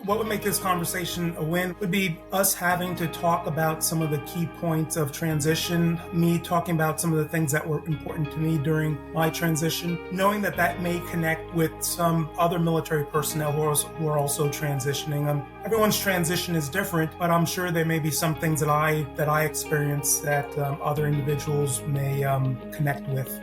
What would make this conversation a win would be us having to talk about some of the key points of transition, me talking about some of the things that were important to me during my transition, knowing that that may connect with some other military personnel who are also transitioning. Everyone's transition is different, but I'm sure there may be some things that I experience that other individuals may connect with.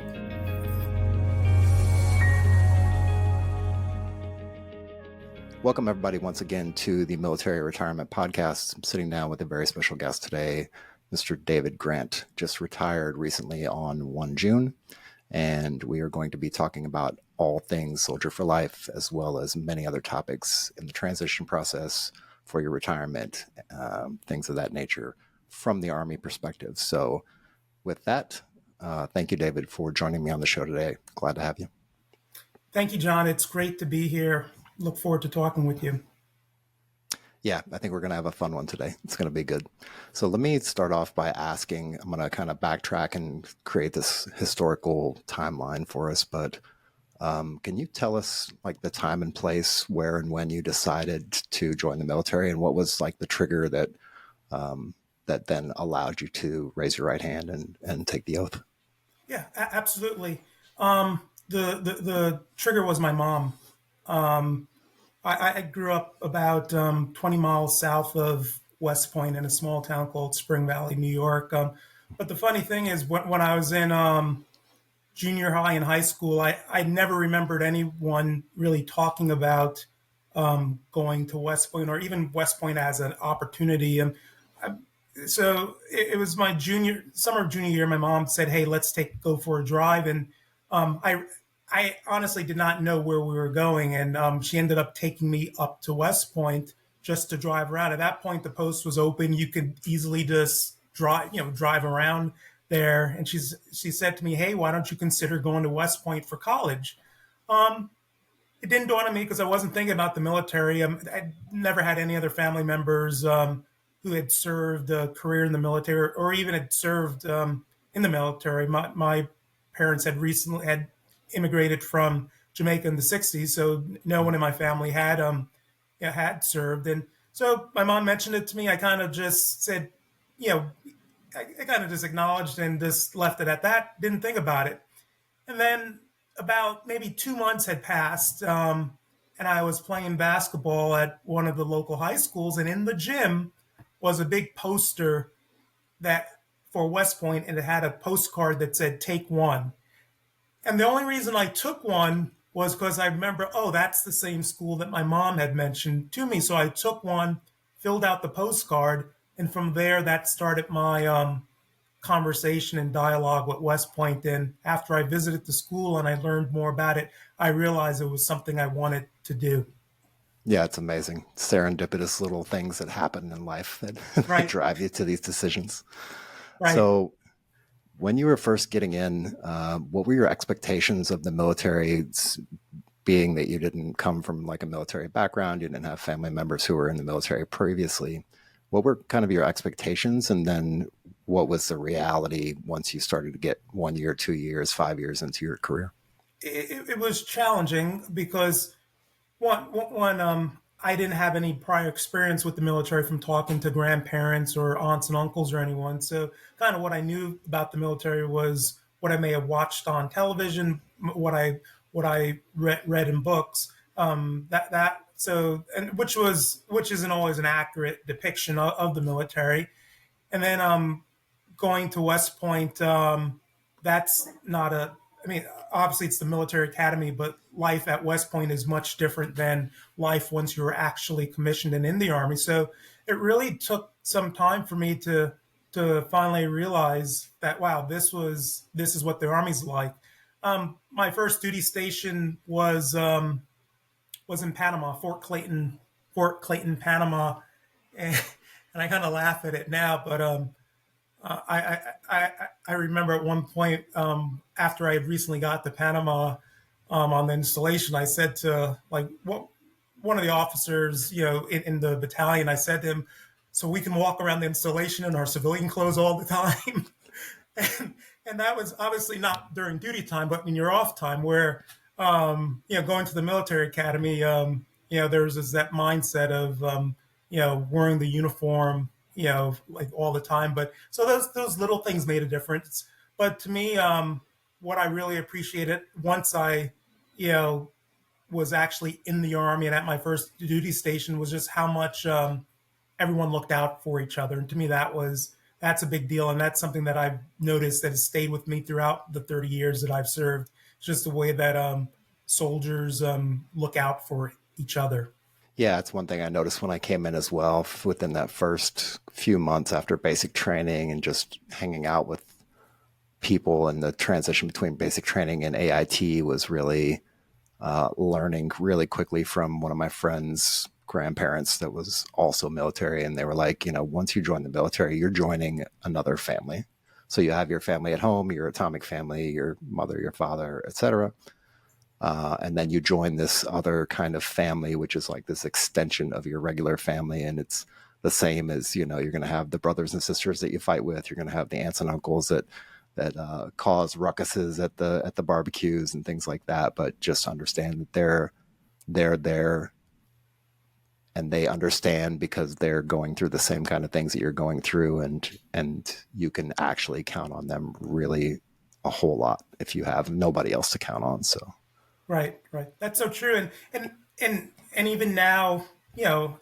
Welcome, everybody, once again to the Military Retirement Podcast. I'm sitting down with a very special guest today, Mr. David Grant, just retired recently on 1 June, and we are going to be talking about all things Soldier for Life, as well as many other topics in the transition process for your retirement, things of that nature from the Army perspective. So with that, thank you, David, for joining me on the show today. Glad to have you. Thank you, John. It's great to be here. Look forward to talking with you. Yeah, I think we're going to have a fun one today. It's going to be good. So let me start off by asking, I'm going to kind of backtrack and create this historical timeline for us, but can you tell us like the time and place where and when you decided to join the military, and what was like the trigger that that then allowed you to raise your right hand and take the oath? Yeah, absolutely. The trigger was my mom. I grew up about 20 miles south of West Point in a small town called Spring Valley, New York. But the funny thing is, when I was in junior high and high school, I never remembered anyone really talking about going to West Point or even West Point as an opportunity. So it was my summer of junior year. My mom said, "Hey, let's go for a drive," and I honestly did not know where we were going, and she ended up taking me up to West Point just to drive around. At that point, the post was open; you could easily just drive around there. And she said to me, "Hey, why don't you consider going to West Point for college?" It didn't dawn on me because I wasn't thinking about the military. I never had any other family members who had served a career in the military or even had served in the military. My parents had recently immigrated from Jamaica in the 60s, so no one in my family had served. And so my mom mentioned it to me. I kind of just said, I kind of just acknowledged and just left it at that, didn't think about it. And then about maybe 2 months had passed, and I was playing basketball at one of the local high schools, and in the gym was a big poster for West Point, and it had a postcard that said, "Take one." And the only reason I took one was because I remember, that's the same school that my mom had mentioned to me. So I took one, filled out the postcard, and from there, that started my conversation and dialogue with West Point. And after I visited the school and I learned more about it, I realized it was something I wanted to do. Yeah, it's amazing. Serendipitous little things that happen in life that Right. drive you to these decisions. Right. So when you were first getting in, what were your expectations of the military, being that you didn't come from like a military background, you didn't have family members who were in the military previously? What were kind of your expectations? And then what was the reality once you started to get 1 year, 2 years, 5 years into your career? It was challenging because one, I didn't have any prior experience with the military from talking to grandparents or aunts and uncles or anyone. So kind of what I knew about the military was what I may have watched on television, what I read in books. Which isn't always an accurate depiction of the military. And then going to West Point, that's not obviously it's the military academy, but life at West Point is much different than life once you're actually commissioned and in the Army. So it really took some time for me to finally realize that, wow, this is what the Army's like. My first duty station was in Panama, Fort Clayton, Panama, and I kind of laugh at it now, but I remember at one point after I had recently got to Panama on the installation, I said to one of the officers, in the battalion, I said to him, "So we can walk around the installation in our civilian clothes all the time." and that was obviously not during duty time, but in your off time, where going to the military academy, there's that mindset of wearing the uniform, like all the time. But so those little things made a difference. But to me, what I really appreciated once I, you know, was actually in the army and at my first duty station was just how much everyone looked out for each other. And to me, that's a big deal, and that's something that I've noticed that has stayed with me throughout the 30 years that I've served. It's just the way that soldiers look out for each other. Yeah, it's one thing I noticed when I came in as well, within that first few months after basic training and just hanging out with people, and the transition between basic training and AIT was really learning really quickly from one of my friends' grandparents that was also military. And they were like, once you join the military, you're joining another family. So you have your family at home, your atomic family, your mother, your father, etc. And then you join this other kind of family, which is like this extension of your regular family. And it's the same as, you're going to have the brothers and sisters that you fight with. You're going to have the aunts and uncles that cause ruckuses at the barbecues and things like that. But just understand that they're there, and they understand because they're going through the same kind of things that you're going through, and you can actually count on them really a whole lot if you have nobody else to count on. So Right, right. That's so true. And even now,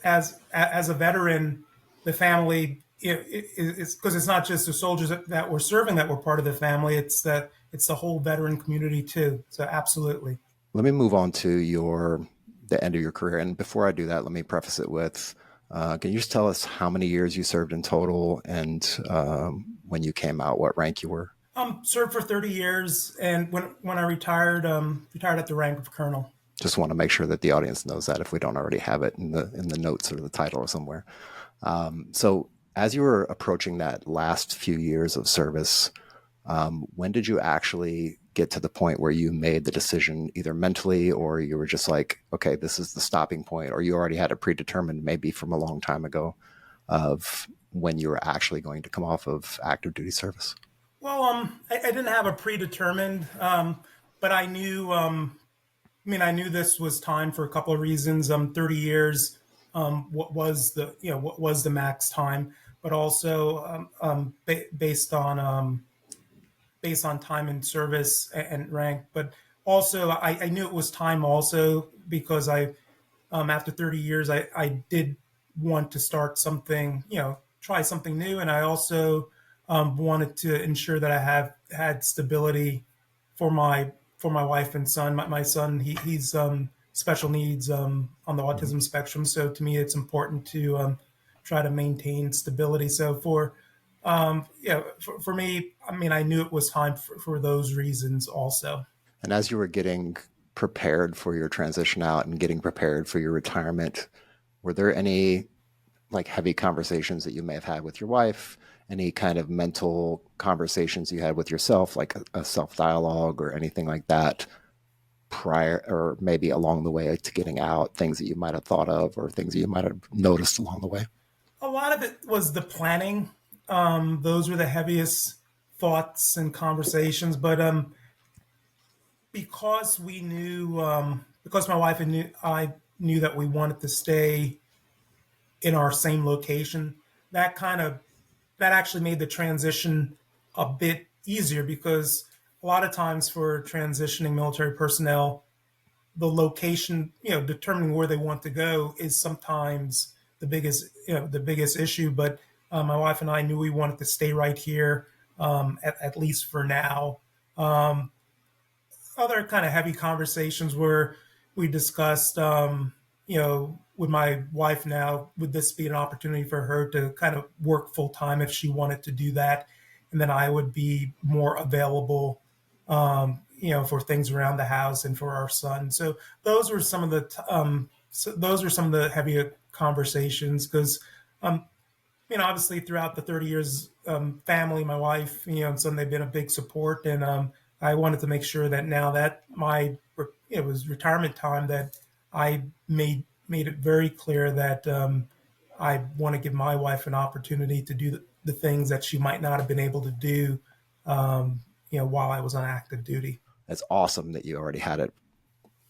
as a veteran, the family is because it's not just the soldiers that were serving that were part of the family. It's the whole veteran community too. So absolutely. let me move on to the end of your career. And before I do that, let me preface it with, can you just tell us how many years you served in total, and when you came out, what rank you were? Served for 30 years, and when I retired, retired at the rank of colonel. Just want to make sure that the audience knows that if we don't already have it in the notes or the title or somewhere. So as you were approaching that last few years of service, when did you actually get to the point where you made the decision, either mentally, or you were just like, okay, this is the stopping point, or you already had it predetermined maybe from a long time ago of when you were actually going to come off of active duty service? Well, I didn't have a predetermined, but I knew. I knew this was time for a couple of reasons. 30 years, what was the max time, but also based on time in service and rank. But also, I knew it was time also because after 30 years, I did want to start something, try something new. And I also wanted to ensure that I have had stability for my wife and son. My son, he's special needs on the Mhm. autism spectrum. So to me, it's important to try to maintain stability. So for me, I knew it was time for those reasons also. And as you were getting prepared for your transition out and getting prepared for your retirement, were there any like heavy conversations that you may have had with your wife? Any kind of mental conversations you had with yourself, like a self dialogue or anything like that prior, or maybe along the way to getting out, things that you might have thought of or things that you might have noticed along the way? A lot of it was the planning. Those were the heaviest thoughts and conversations. But because we knew, because my wife and I knew that we wanted to stay in our same location, that kind of that actually made the transition a bit easier because a lot of times for transitioning military personnel, the location, determining where they want to go is sometimes the biggest issue. But my wife and I knew we wanted to stay right here, at least for now. Um, Other kind of heavy conversations where we discussed, with my wife now, would this be an opportunity for her to kind of work full time if she wanted to do that? And then I would be more available, for things around the house and for our son. So those were some of those were some of the heavier conversations because, obviously throughout the 30 years, family, my wife, and son, they've been a big support. And I wanted to make sure that now that it was retirement time, that I made it very clear that I want to give my wife an opportunity to do the things that she might not have been able to do, while I was on active duty. It's awesome that you already had it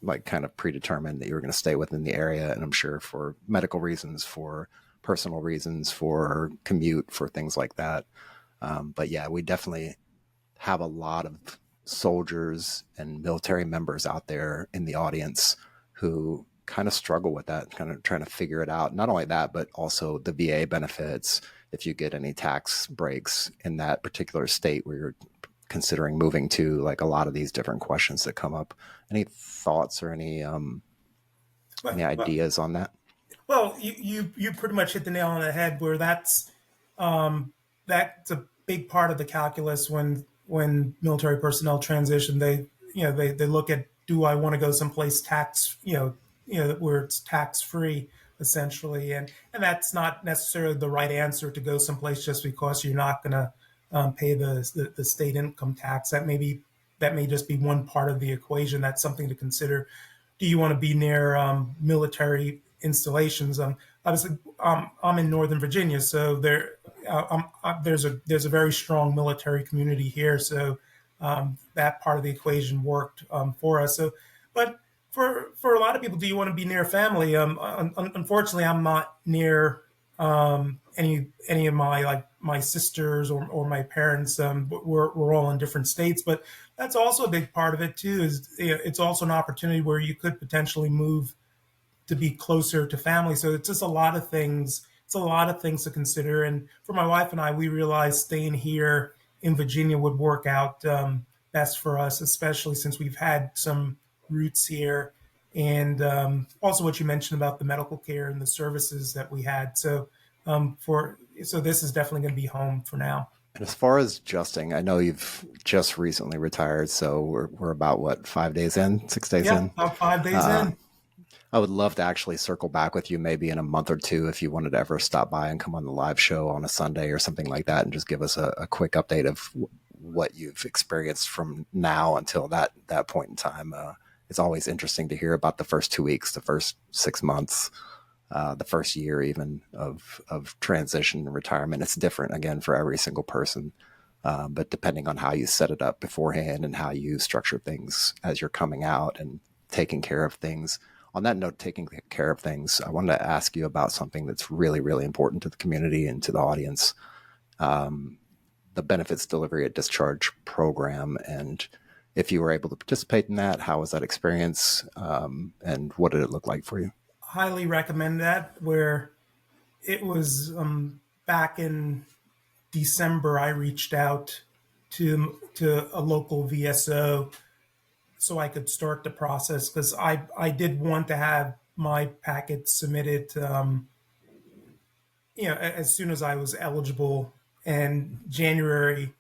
like kind of predetermined that you were going to stay within the area, and I'm sure for medical reasons, for personal reasons, for commute, for things like that. But yeah, we definitely have a lot of soldiers and military members out there in the audience who kind of struggle with that, kind of trying to figure it out. Not only that, but also the VA benefits, if you get any tax breaks in that particular state where you're considering moving to, like a lot of these different questions that come up. Any thoughts or any Well, ideas on that? well, you pretty much hit the nail on the head where um, that's a big part of the calculus when military personnel transition. They look at, do I want to go someplace where it's tax free essentially, and that's not necessarily the right answer to go someplace just because you're not going to pay the state income tax. That may just be one part of the equation. That's something to consider. Do you want to be near military installations? Obviously, I'm in Northern Virginia, so there's a very strong military community here. So that part of the equation worked for us. So, but for a lot of people, do you want to be near family? Unfortunately, I'm not near any of my sisters or my parents. We're all in different states, but that's also a big part of it too. It's also an opportunity where you could potentially move to be closer to family. So it's just a lot of things. It's a lot of things to consider. And for my wife and I, we realized staying here in Virginia would work out best for us, especially since we've had some roots here. And also what you mentioned about the medical care and the services that we had. So this is definitely going to be home for now. And as far as adjusting, I know you've just recently retired, so we're about what, 5 days in, 6 days Yeah, in. about 5 days Uh, in. I would love to actually circle back with you maybe in a month or two if you wanted to ever stop by and come on the live show on a Sunday or something like that, and just give us a quick update of what you've experienced from now until that point in time. It's always interesting to hear about the first 2 weeks, the first 6 months, the first year even of transition and retirement. It's different again for every single person. But depending on how you set it up beforehand and how you structure things as you're coming out and taking care of things. On that note, taking care of things, I wanted to ask you about something that's really, really important to the community and to the audience. The benefits delivery at discharge program. And if you were able to participate in that, how was that experience? And what did it look like for you? Highly recommend that. Where it was back in December, I reached out to a local VSO so I could start the process because I did want to have my packet submitted as soon as I was eligible. And January,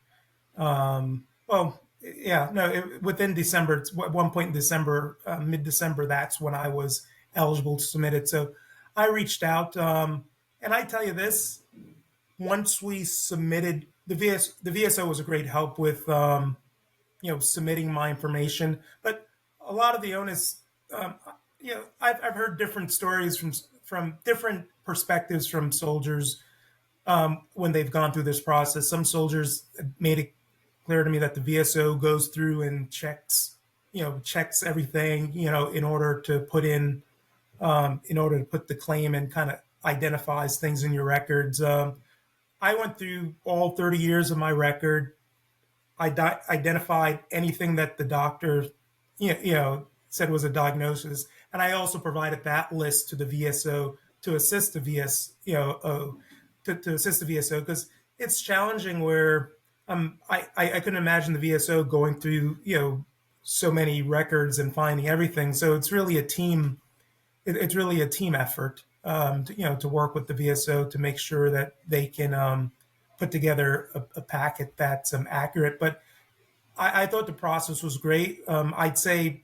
well, yeah, no, within December, at one point in December, mid December, that's when I was eligible to submit it. So I reached out, and I tell you this: once we submitted the VSO was a great help with submitting my information, but a lot of the onus, um, I've heard different stories from different perspectives from soldiers when they've gone through this process. Some soldiers made it clear to me that the VSO goes through and checks everything, in order to put the claim and kind of identifies things in your records. I went through all 30 years of my record. I identified anything that the doctor, said was a diagnosis, and I also provided that list to the VSO to assist the to assist the VSO because it's challenging. Where I couldn't imagine the VSO going through so many records and finding everything. So it's really a team effort to work with the VSO to make sure that they can put together a packet that's accurate. But I thought the process was great. I'd say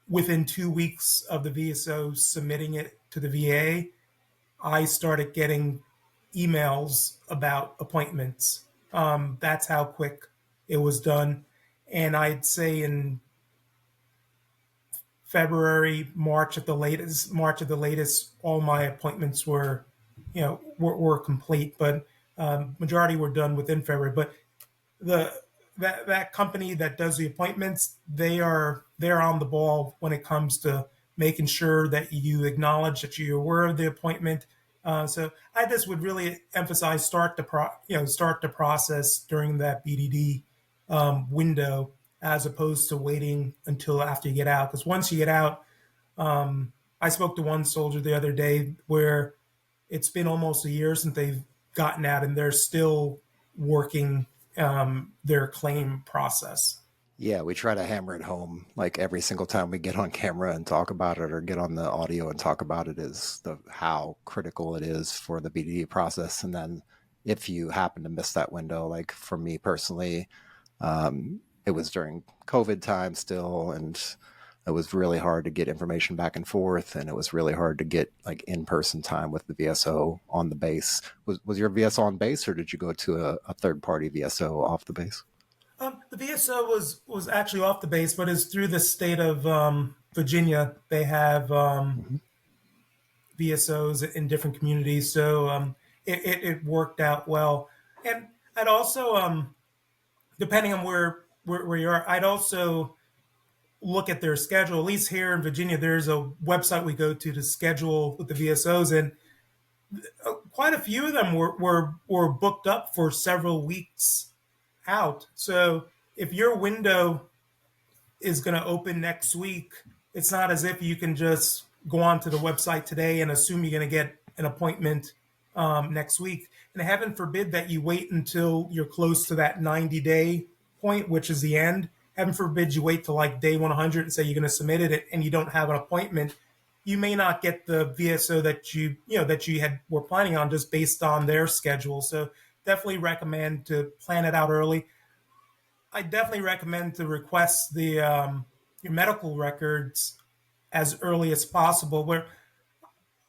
within 2 weeks of the VSO submitting it to the VA, I started getting emails about appointments. That's how quick it was done. And I'd say in February, March at the latest, all my appointments were complete, but majority were done within February. But the that company that does the appointments, they are they're on the ball when it comes to making sure that you acknowledge that you're aware of the appointment. So I just would really emphasize start the process during that BDD window as opposed to waiting until after you get out. Because once you get out, I spoke to one soldier the other day where it's been almost a year since they've gotten out, and they're still working their claim process. Yeah, we try to hammer it home like every single time we get on camera and talk about it or get on the audio and talk about it is the how critical it is for the BDD process. And then if you happen to miss that window, like for me personally, it was during COVID time still, and it was really hard to get information back and forth, and it was really hard to get like in-person time with the VSO on the base. Was your VSO on base, or did you go to a third-party VSO off the base? The VSO was actually off the base, but it's through the state of Virginia. They have Mm-hmm. VSOs in different communities, so it worked out well. And I'd also, depending on where you are, I'd also look at their schedule. At least here in Virginia, there's a website we go to schedule with the VSOs, and quite a few of them were booked up for several weeks out. So if your window is going to open next week, it's not as if you can just go onto the website today and assume you're going to get an appointment next week. And heaven forbid that you wait until you're close to that 90-day point, which is the end. Heaven forbid you wait till like day 100 and say you're going to submit it and you don't have an appointment. You may not get the VSO that were planning on just based on their schedule. So definitely recommend to plan it out early. I definitely recommend to request the your medical records as early as possible. Where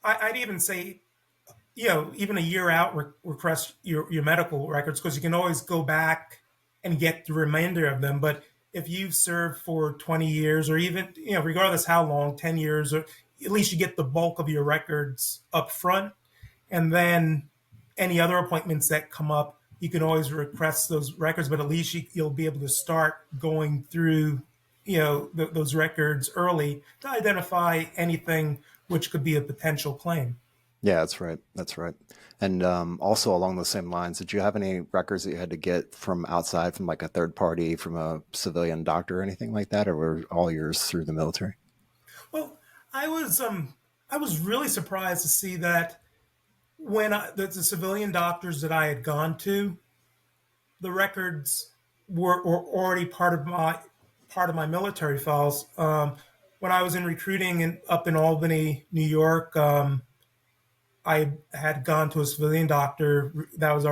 I'd even say, even a year out, request your medical records because you can always go back and get the remainder of them. But if you've served for 20 years or even, regardless how long, 10 years, or at least you get the bulk of your records up front. And then any other appointments that come up, you can always request those records, but at least you'll be able to start going through, those records early to identify anything which could be a potential claim. Yeah, that's right. That's right. And also along the same lines, did you have any records that you had to get from outside, from like a third party, from a civilian doctor or anything like that, or were all yours through the military? Well, I was really surprised to see that when the civilian doctors that I had gone to, the records were already part of my military files. When I was in recruiting up in Albany, New York, I had gone to a civilian doctor. That was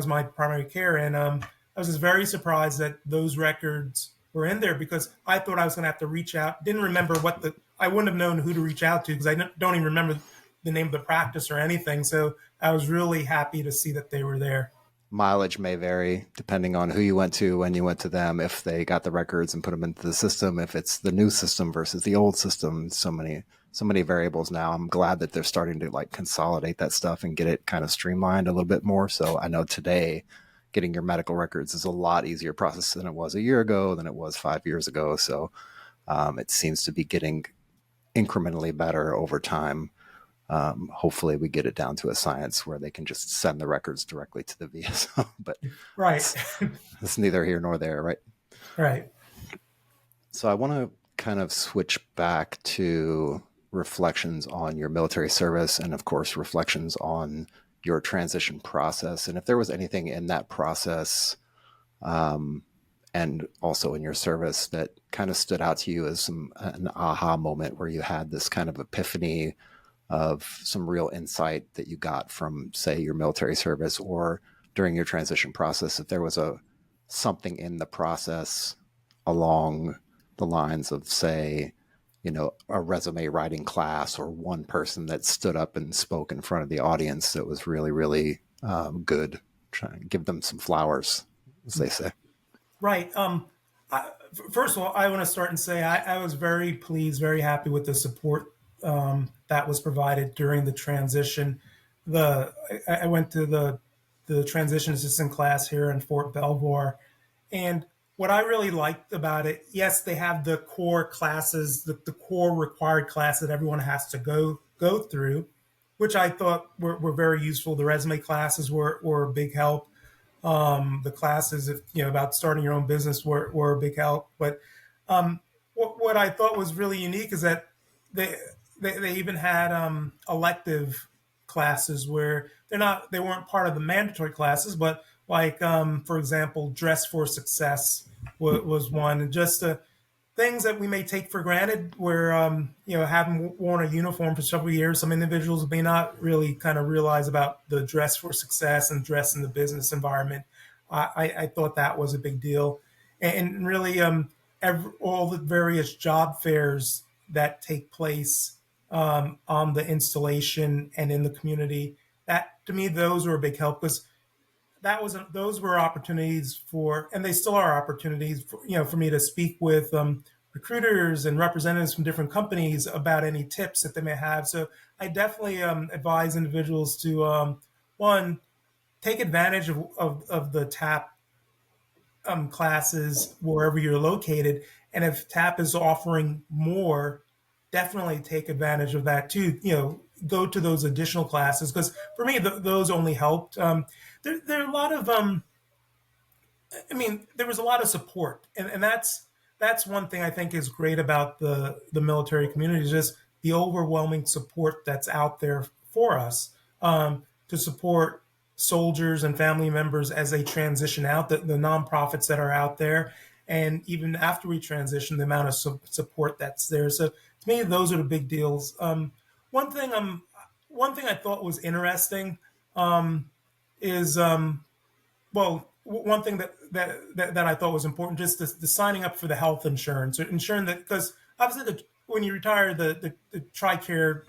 my primary care, and I was just very surprised that those records were in there because I thought I was going to have to reach out. Didn't remember I wouldn't have known who to reach out to because I don't even remember the name of the practice or anything. So I was really happy to see that they were there. Mileage may vary depending on who you went to, when you went to them, if they got the records and put them into the system, if it's the new system versus the old system. So many variables now. I'm glad that they're starting to like consolidate that stuff and get it kind of streamlined a little bit more. So I know today getting your medical records is a lot easier process than it was a year ago, than it was 5 years ago. So it seems to be getting incrementally better over time. Hopefully we get it down to a science where they can just send the records directly to the VSO, but Right. it's neither here nor there, right? Right. So I want to kind of switch back to reflections on your military service and of course reflections on your transition process. And if there was anything in that process, and also in your service that kind of stood out to you as an aha moment where you had this kind of epiphany of some real insight that you got from, say, your military service or during your transition process, if there was something in the process along the lines of, say, a resume writing class or one person that stood up and spoke in front of the audience that was really, really good. Try and give them some flowers, as they say. Right. First of all, I want to start and say I was very pleased, very happy with the support that was provided during the transition. I went to the transition assistant class here in Fort Belvoir, and what I really liked about it, yes, they have the core classes, the core required class that everyone has to go through, which I thought were very useful. The resume classes were a big help. The classes, about starting your own business were a big help. But what I thought was really unique is that they they even had elective classes where they weren't part of the mandatory classes, but like for example, dress for success was one, and just things that we may take for granted, where having worn a uniform for several years, some individuals may not really kind of realize about the dress for success and dress in the business environment. I thought that was a big deal, and really all the various job fairs that take place on the installation and in the community. That to me, those were a big help, because those were opportunities for, and they still are opportunities for, for me to speak with recruiters and representatives from different companies about any tips that they may have. So I definitely advise individuals to one, take advantage of the TAP classes wherever you're located, and if TAP is offering more, definitely take advantage of that too. Go to those additional classes, because for me, those only helped. There are a lot of there was a lot of support, and that's one thing I think is great about the military community, is just the overwhelming support that's out there for us, to support soldiers and family members as they transition out, the nonprofits that are out there, and even after we transition, the amount of support that's there. So to me, those are the big deals. One thing one thing I thought was interesting is one thing that I thought was important, just the signing up for the health insurance, or ensuring that, because obviously when you retire, the TRICARE,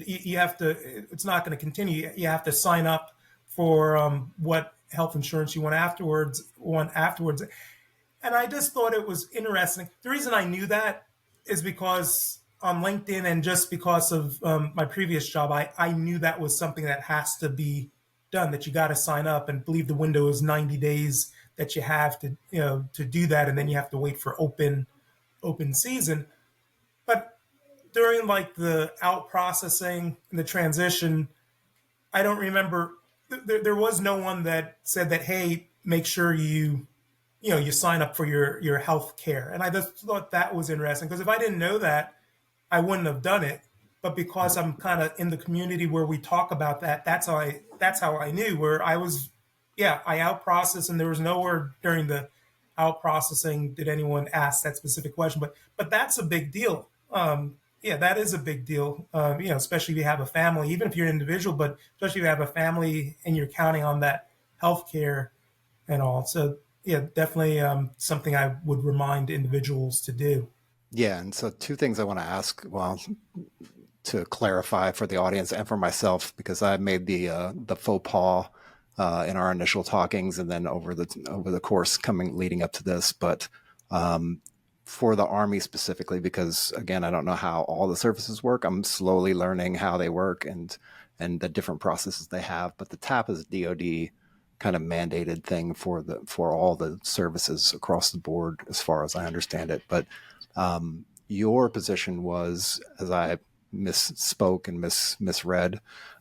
you have to, it's not going to continue. You have to sign up for what health insurance you want afterwards. And I just thought it was interesting. The reason I knew that is because on LinkedIn, and just because of my previous job, I knew that was something that has to be done, that you got to sign up, and believe the window is 90 days that you have to, to do that. And then you have to wait for open season. But during like the out processing and the transition, I don't remember, there was no one that said that, hey, make sure you sign up for your health care. And I just thought that was interesting, because if I didn't know that, I wouldn't have done it. But because I'm kind of in the community where we talk about that, that's how I knew, where I was, I out processed, and there was nowhere during the out processing did anyone ask that specific question. But that's a big deal. That is a big deal. Especially if you have a family, even if you're an individual, but especially if you have a family and you're counting on that health care and all. So definitely something I would remind individuals to do. Yeah, and so two things I want to ask, well, to clarify for the audience and for myself, because I made the faux pas in our initial talkings, and then over the course leading up to this. But for the Army specifically, because again, I don't know how all the services work. I'm slowly learning how they work and the different processes they have. But the TAP is a DoD kind of mandated thing for all the services across the board, as far as I understand it. But your position was, as I misspoke and misread,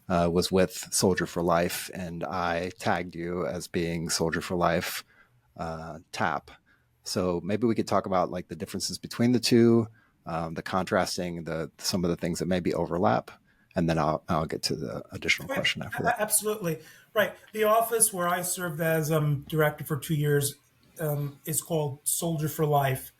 was with Soldier for Life, and I tagged you as being Soldier for Life TAP. So maybe we could talk about like the differences between the two, the contrasting, some of the things that maybe overlap, and then I'll get to the additional question after that. Absolutely. Right. The office where I served as director for 2 years is called Soldier for Life.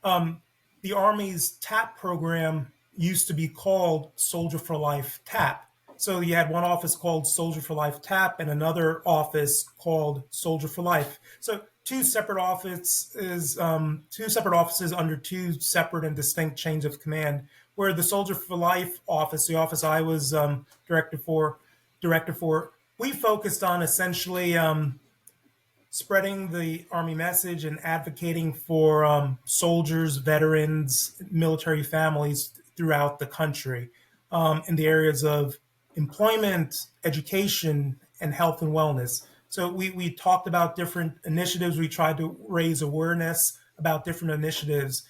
The Army's TAP program used to be called Soldier for Life TAP. So you had one office called Soldier for Life TAP and another office called Soldier for Life. So two separate offices under two separate and distinct chains of command. Where the Soldier for Life office, the office I was director for, we focused on essentially spreading the Army message and advocating for soldiers, veterans, military families throughout the country in the areas of employment, education, and health and wellness. So we talked about different initiatives. We tried to raise awareness about different initiatives.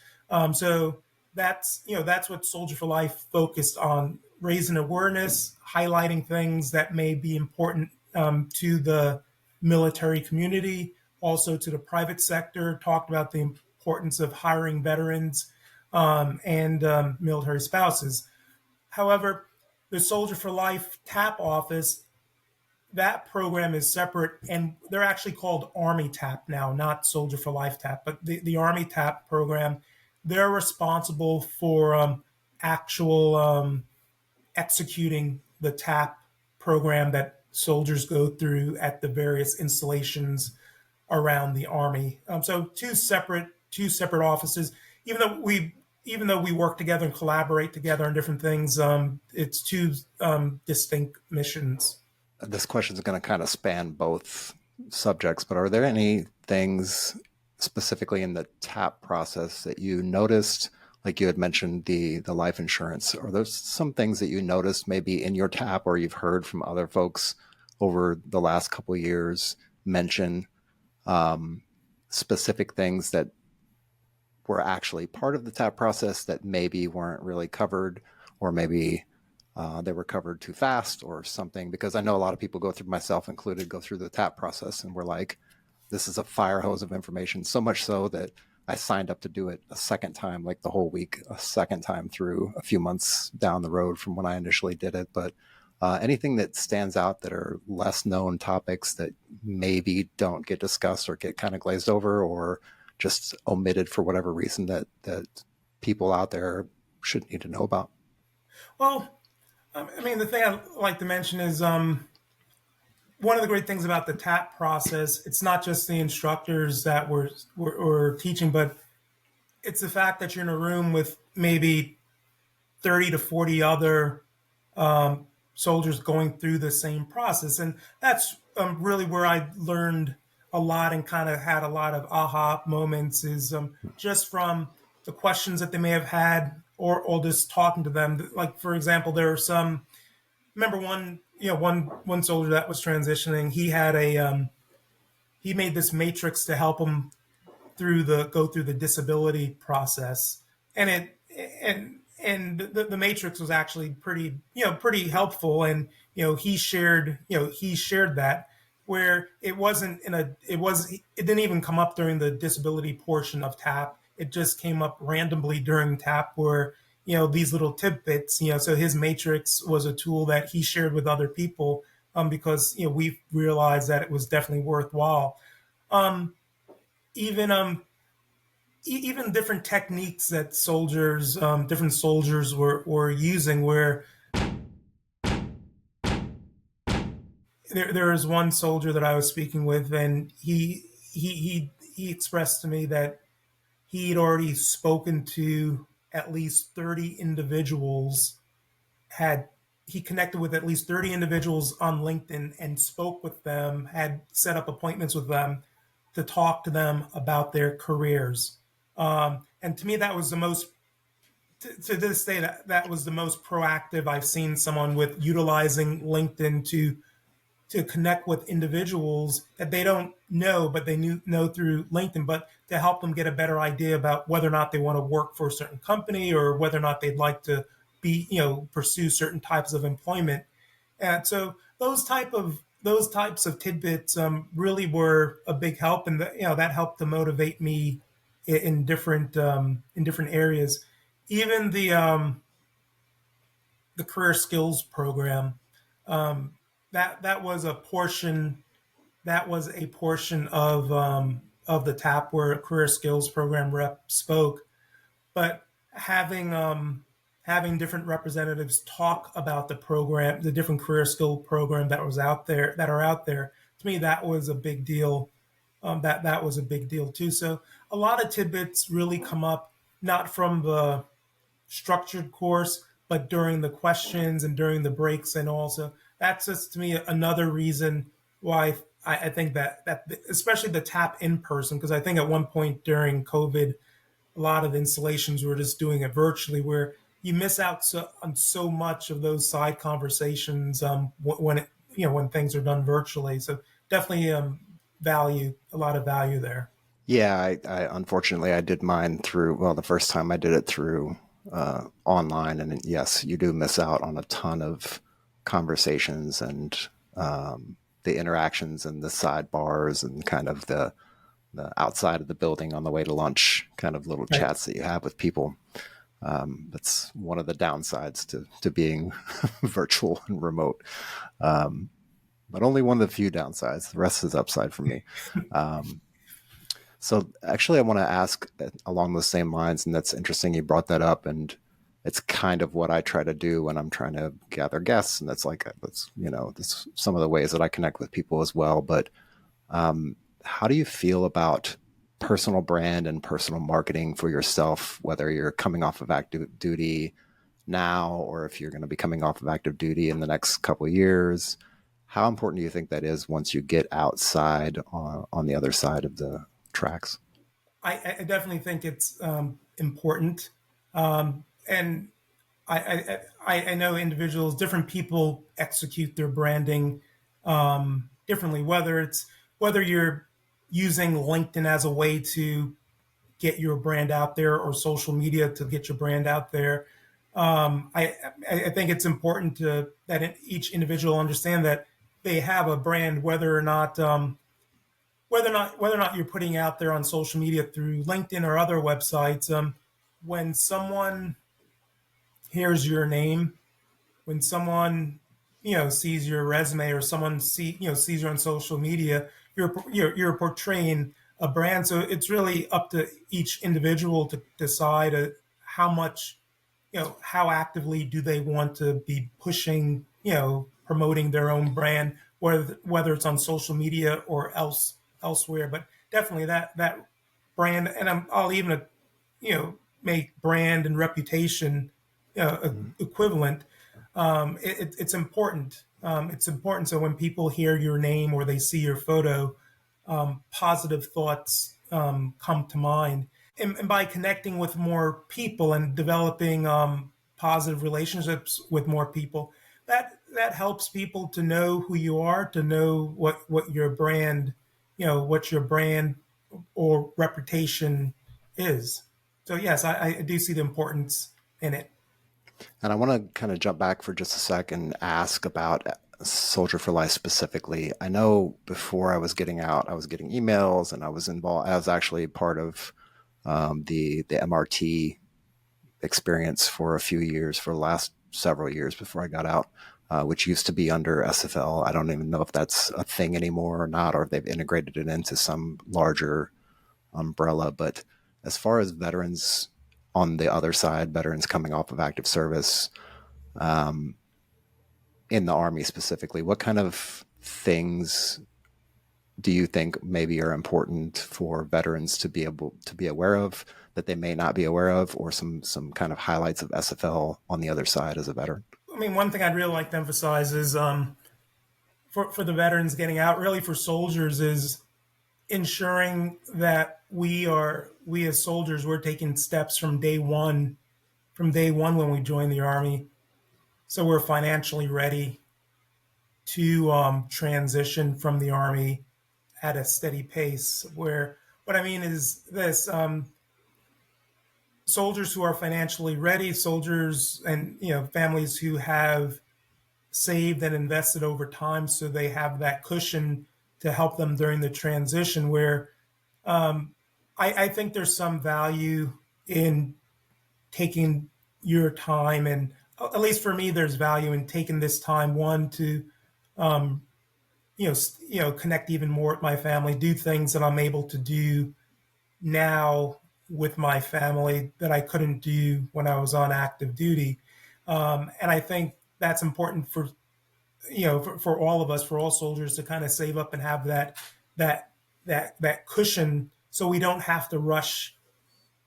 So that's what Soldier for Life focused on: raising awareness, highlighting things that may be important to the military community, also to the private sector. Talked about the importance of hiring veterans and military spouses. However, the Soldier for Life TAP office, that program is separate, and they're actually called Army TAP now, not Soldier for Life TAP, but the Army TAP program, they're responsible for actual executing the TAP program that soldiers go through at the various installations around the Army. So two separate offices. Even though we work together and collaborate together on different things, it's two distinct missions. This question is going to kind of span both subjects, but are there any things specifically in the TAP process that you noticed? Like you had mentioned the life insurance. Are there some things that you noticed maybe in your TAP, or you've heard from other folks over the last couple of years mention specific things that were actually part of the TAP process that maybe weren't really covered, or maybe they were covered too fast or something? Because I know a lot of people go through, myself included, go through the TAP process and we're like, this is a fire hose of information, so much so that I signed up to do it a second time, like the whole week, a second time through, a few months down the road from when I initially did it. But anything that stands out that are less known topics that maybe don't get discussed or get kind of glazed over or just omitted for whatever reason that people out there should need to know about? Well, I mean, the thing I like to mention is one of the great things about the TAP process. It's not just the instructors that were teaching, but it's the fact that you're in a room with maybe 30 to 40 other soldiers going through the same process. And that's really where I learned a lot and kind of had a lot of aha moments, is just from the questions that they may have had, or just talking to them. Like, for example, there are some, remember one soldier that was transitioning, he had he made this matrix to help him go through the disability process, and the matrix was actually pretty helpful. And he shared that, where it wasn't it didn't even come up during the disability portion of TAP. It just came up randomly during TAP, where these little tidbits. So his matrix was a tool that he shared with other people, because we realized that it was definitely worthwhile. Even even different techniques that different soldiers were using, where there is one soldier that I was speaking with, and he expressed to me that he'd already spoken to at least 30 individuals, he connected with at least 30 individuals on LinkedIn and spoke with them, had set up appointments with them to talk to them about their careers. And to me, that was the most, to this day, that was the most proactive I've seen someone with, utilizing LinkedIn to connect with individuals that they don't know, but they know through LinkedIn, but to help them get a better idea about whether or not they want to work for a certain company, or whether or not they'd like to pursue certain types of employment. And so those types of tidbits really were a big help, and that helped to motivate me in different areas. Even the career skills program, that was a portion of the TAP, where a career skills program rep spoke. But having different representatives talk about the program, the different career skill program that are out there, to me, that was a big deal. That was a big deal too. So a lot of tidbits really come up, not from the structured course, but during the questions and during the breaks. And also, that's just, to me, another reason why I think that especially the TAP in person, because I think at one point during COVID, a lot of installations were just doing it virtually, where you miss out on so much of those side conversations when things are done virtually. So definitely a lot of value there. Yeah, I unfortunately I did mine through, well, the first time I did it through online, and yes, you do miss out on a ton of conversations and the interactions and the sidebars and kind of the outside of the building on the way to lunch kind of little Right. chats that you have with people. That's one of the downsides to being virtual and remote, but only one of the few downsides. The rest is upside for me. Um, So actually, I want to ask along those same lines, and that's interesting you brought that up, and it's kind of what I try to do when I'm trying to gather guests, and that's some of the ways that I connect with people as well. But how do you feel about personal brand and personal marketing for yourself, whether you're coming off of active duty now or if you're going to be coming off of active duty in the next couple of years? How important do you think that is once you get outside on the other side of the tracks? I definitely think it's important, and I know individuals, different people execute their branding differently. Whether you're using LinkedIn as a way to get your brand out there or social media to get your brand out there. I think it's important that each individual understand that they have a brand, whether or not you're putting out there on social media through LinkedIn or other websites. When someone hears your name, when someone sees your resume, or someone sees you on social media, you're portraying a brand. So it's really up to each individual to decide how much, how actively do they want to be pushing, promoting their own brand, whether it's on social media or elsewhere. But definitely that brand, and I'll even make brand and reputation Mm-hmm. equivalent. It's important. It's important. So when people hear your name or they see your photo, positive thoughts come to mind. And by connecting with more people and developing positive relationships with more people, that helps people to know who you are, to know what your brand, what your brand or reputation is. So yes, I do see the importance in it. And I want to kind of jump back for just a second and ask about Soldier for Life specifically. I know before I was getting out, I was getting emails and I was involved. I was actually part of the MRT experience for a few years, for the last several years before I got out, which used to be under SFL. I don't even know if that's a thing anymore or not, or if they've integrated it into some larger umbrella. But as far as veterans on the other side, veterans coming off of active service, um, in the Army specifically, what kind of things do you think maybe are important for veterans to be able to be aware of that they may not be aware of, or some kind of highlights of SFL on the other side as a veteran? I mean, one thing I'd really like to emphasize is for the veterans getting out, really for soldiers, is ensuring that we as soldiers, we're taking steps from day one when we join the Army, so we're financially ready to transition from the Army at a steady pace. Where what I mean is this: soldiers who are financially ready, soldiers and families who have saved and invested over time, so they have that cushion to help them during the transition. Where I think there's some value in taking your time, and at least for me, there's value in taking this time, one, to um, connect even more with my family, do things that I'm able to do now with my family that I couldn't do when I was on active duty. And I think that's important for for all of us, for all soldiers, to kind of save up and have that that cushion, so we don't have to rush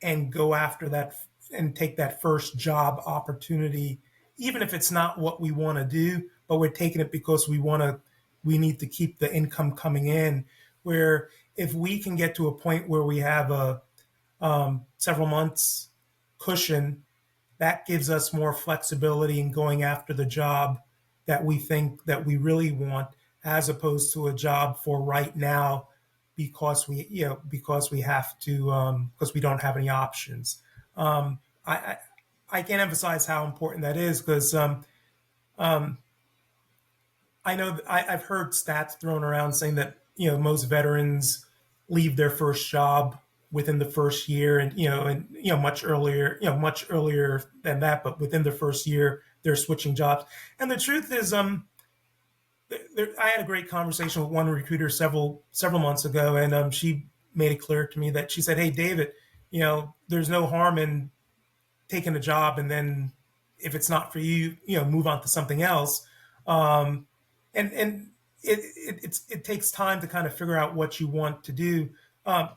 and go after that and take that first job opportunity, even if it's not what we want to do, but we're taking it because we need to keep the income coming in. Where if we can get to a point where we have a several months cushion, that gives us more flexibility in going after the job that we think that we really want. as opposed to a job for right now because we have to because we don't have any options. Um, I, I I can't emphasize how important that is because um, I know I've heard stats thrown around saying that most veterans leave their first job within the first year, and much earlier than that, but within the first year they're switching jobs. And the truth is, I had a great conversation with one recruiter several months ago, and she made it clear to me that she said, "Hey, David, there's no harm in taking a job, and then if it's not for you, move on to something else." Um, and it takes time to kind of figure out what you want to do. Um,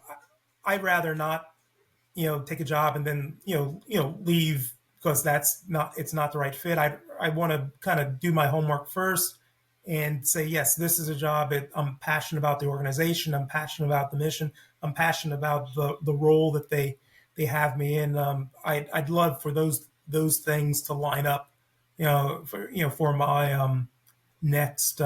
I'd rather not take a job and then leave because it's not the right fit. I want to kind of do my homework first and say, yes, this is a job. I'm passionate about the organization. I'm passionate about the mission. I'm passionate about the role that they have me in. I'd love for those things to line up, for my next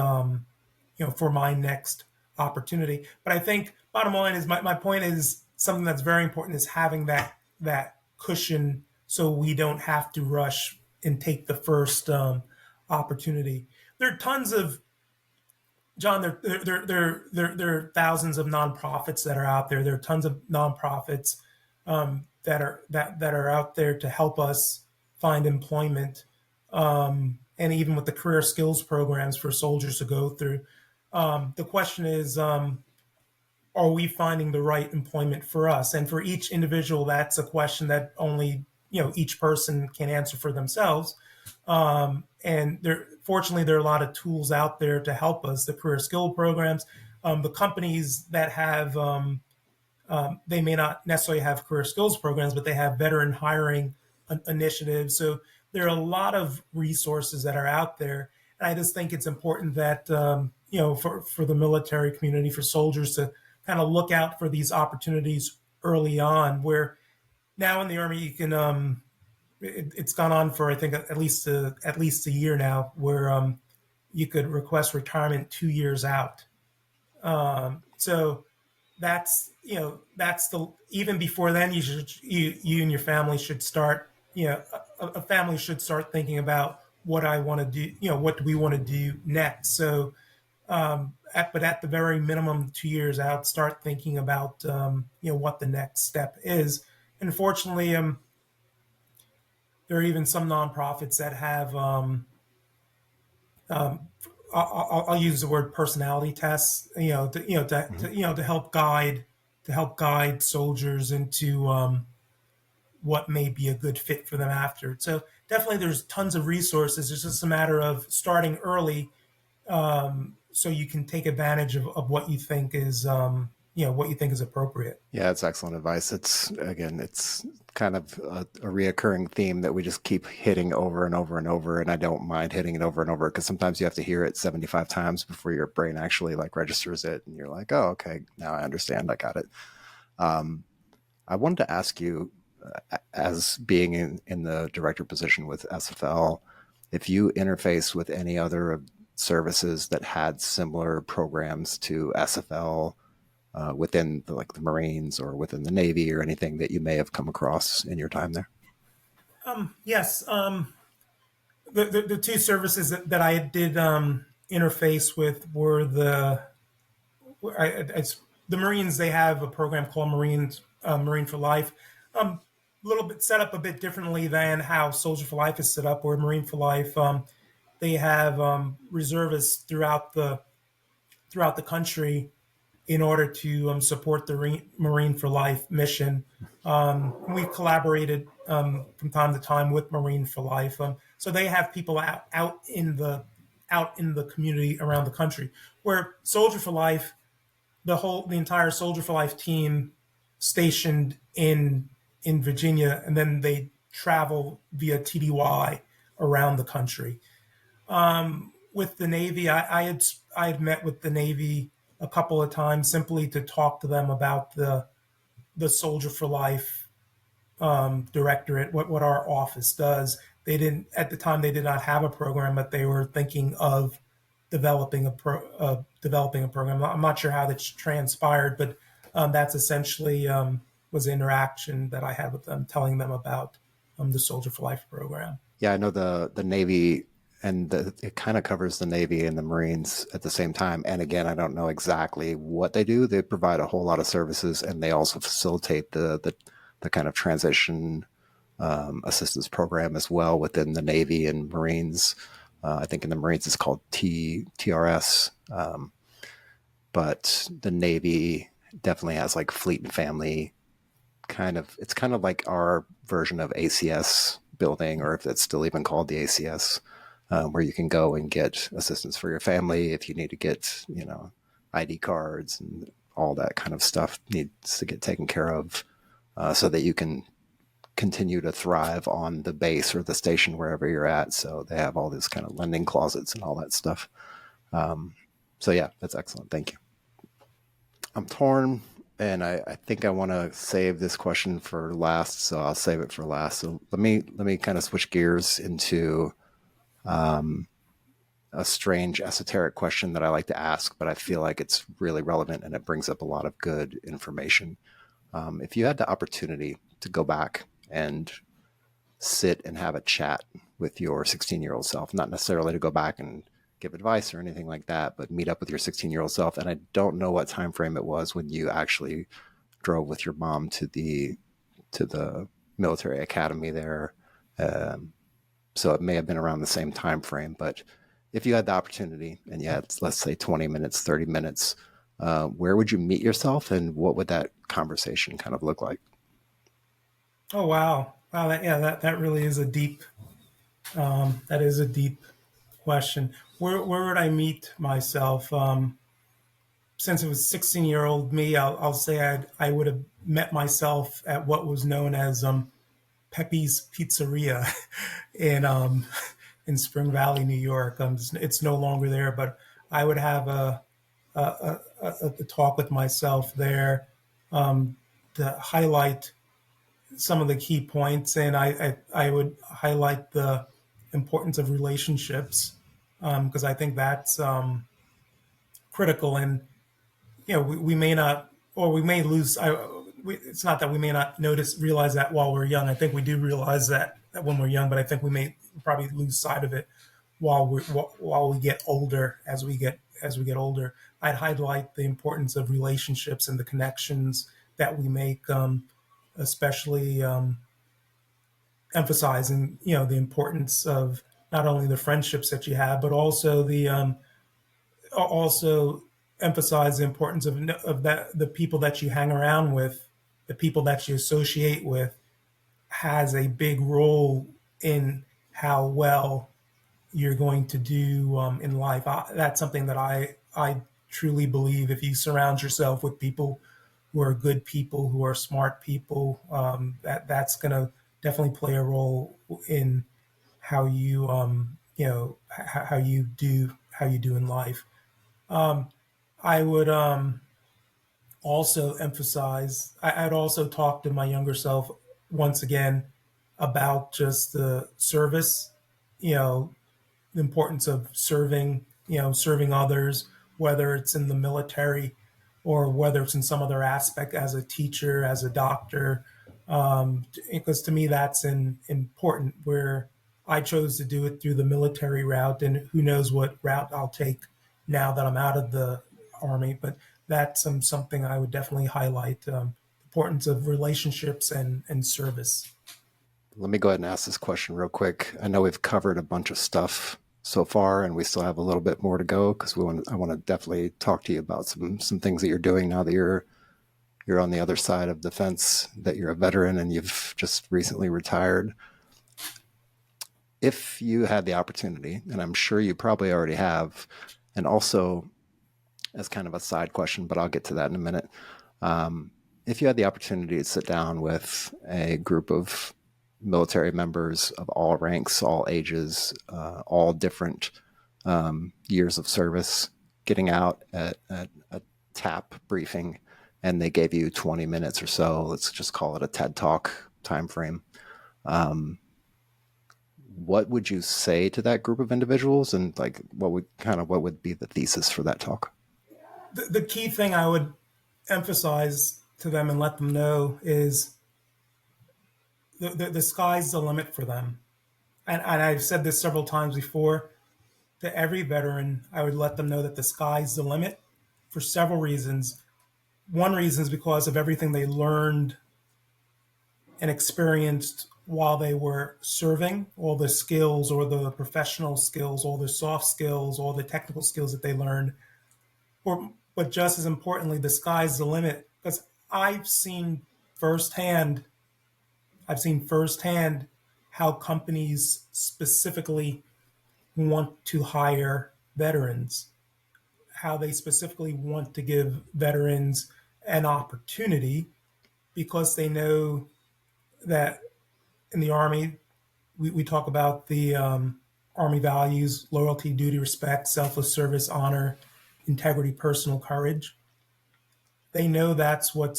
for my next opportunity. But I think bottom line is my point is something that's very important is having that cushion so we don't have to rush and take the first opportunity. There are tons of John. There are thousands of nonprofits that are out there. There are tons of nonprofits that are out there to help us find employment, and even with the career skills programs for soldiers to go through. The question is, are we finding the right employment for us? And for each individual, that's a question that only each person can answer for themselves. Fortunately, there are a lot of tools out there to help us. The career skill programs, the companies that have, they may not necessarily have career skills programs, but they have veteran hiring initiatives. So there are a lot of resources that are out there. And I just think it's important that, for the military community, for soldiers to kind of look out for these opportunities early on, where now in the Army, you can, it's gone on for, I think, at least a year now, where you could request retirement 2 years out. So that's the even before then you and your family should start a family should start thinking about what I want to do, what do we want to do next. So but at the very minimum 2 years out, start thinking about what the next step is. And unfortunately, there are even some nonprofits that have um, I'll use the word personality tests, to help guide soldiers into what may be a good fit for them after. So definitely, there's tons of resources. It's just a matter of starting early, so you can take advantage of what you think is what you think is appropriate. Yeah, it's excellent advice. It's kind of a reoccurring theme that we just keep hitting over and over and over. And I don't mind hitting it over and over because sometimes you have to hear it 75 times before your brain actually like registers it. And you're like, oh, okay, now I understand. I got it. I wanted to ask you, as being in the director position with SFL, if you interface with any other services that had similar programs to SFL, within the Marines or within the Navy or anything that you may have come across in your time there? Yes, the two services that I did interface with were the Marines. They have a program called Marine for Life. A little bit set up a bit differently than how Soldier for Life is set up. Where Marine for Life, they have reservists throughout the country in order to support the Marine for Life mission. We've collaborated from time to time with Marine for Life, so they have people out in the community around the country. Where Soldier for Life, the entire Soldier for Life team stationed in Virginia, and then they travel via TDY around the country. With the Navy, I had met with the Navy a couple of times simply to talk to them about the Soldier for Life directorate, what our office does. They didn't at the time. They did not have a program, but they were thinking of developing a program. I'm not sure how that's transpired, but that's essentially was the interaction that I had with them, telling them about the Soldier for Life program. Yeah, I know the Navy, and it kind of covers the Navy and the Marines at the same time. And again, I don't know exactly what they do. They provide a whole lot of services, and they also facilitate the kind of transition assistance program as well within the Navy and Marines. I think in the Marines it's called TRS, but the Navy definitely has like fleet and family kind of. It's kind of like our version of ACS building, or if it's still even called the ACS, where you can go and get assistance for your family if you need to get, ID cards and all that kind of stuff needs to get taken care of, so that you can continue to thrive on the base or the station wherever you're at. So they have all these kind of lending closets and all that stuff. So yeah, that's excellent. Thank you. I'm torn, and I think I want to save this question for last, so I'll save it for last. So let me kind of switch gears into a strange esoteric question that I like to ask, but I feel like it's really relevant and it brings up a lot of good information. If you had the opportunity to go back and sit and have a chat with your 16-year-old self, not necessarily to go back and give advice or anything like that, but meet up with your 16-year-old self. And I don't know what time frame it was when you actually drove with your mom to the military academy there. So it may have been around the same time frame, but if you had the opportunity and you had, let's say, 20 minutes, 30 minutes, where would you meet yourself, and what would that conversation kind of look like? Oh wow, wow! That really is a deep question. Where would I meet myself? Since it was 16-year-old me, I'll say I would have met myself at what was known as Pepe's Pizzeria in in Spring Valley, New York. It's no longer there, but I would have a talk with myself there to highlight some of the key points, and I would highlight the importance of relationships, because I think that's critical. And we may not, or we may lose. It's not that we may not realize that while we're young. I think we do realize that when we're young, but I think we may probably lose sight of it while we get older. As we get older, I'd highlight the importance of relationships and the connections that we make, especially emphasizing the importance of not only the friendships that you have, but also also emphasize the importance of the people that you hang around with, the people that you associate with, has a big role in how well you're going to do in life. That's something that I truly believe. If you surround yourself with people who are good people, who are smart people, that's going to definitely play a role in how you how you do in life. I would also emphasize. I'd also talk to my younger self once again about just the service, you know, the importance of serving others, whether it's in the military or whether it's in some other aspect as a teacher, as a doctor, because to me that's important. Where I chose to do it through the military route, and who knows what route I'll take now that I'm out of the army. But that's something I would definitely highlight: importance of relationships and service. Let me go ahead and ask this question real quick. I know we've covered a bunch of stuff so far, and we still have a little bit more to go because I want to definitely talk to you about some things that you're doing now that you're on the other side of the fence, that you're a veteran and you've just recently retired. If you had the opportunity, and I'm sure you probably already have, and also as kind of a side question, but I'll get to that in a minute. If you had the opportunity to sit down with a group of military members of all ranks, all ages, all different years of service, getting out at a TAP briefing, and they gave you 20 minutes or so, let's just call it a TED Talk time frame. what would you say to that group of individuals, and like what would be the thesis for that talk? The key thing I would emphasize to them and let them know is the sky's the limit for them. And I've said this several times before to every veteran. I would let them know that the sky's the limit for several reasons. One reason is because of everything they learned and experienced while they were serving, all the skills or the professional skills, all the soft skills, all the technical skills that they learned. But just as importantly, the sky's the limit, because firsthand, I've seen firsthand how companies specifically want to hire veterans, how they specifically want to give veterans an opportunity because they know that in the Army, we talk about the Army values: loyalty, duty, respect, selfless service, honor, integrity, personal courage. They know that's what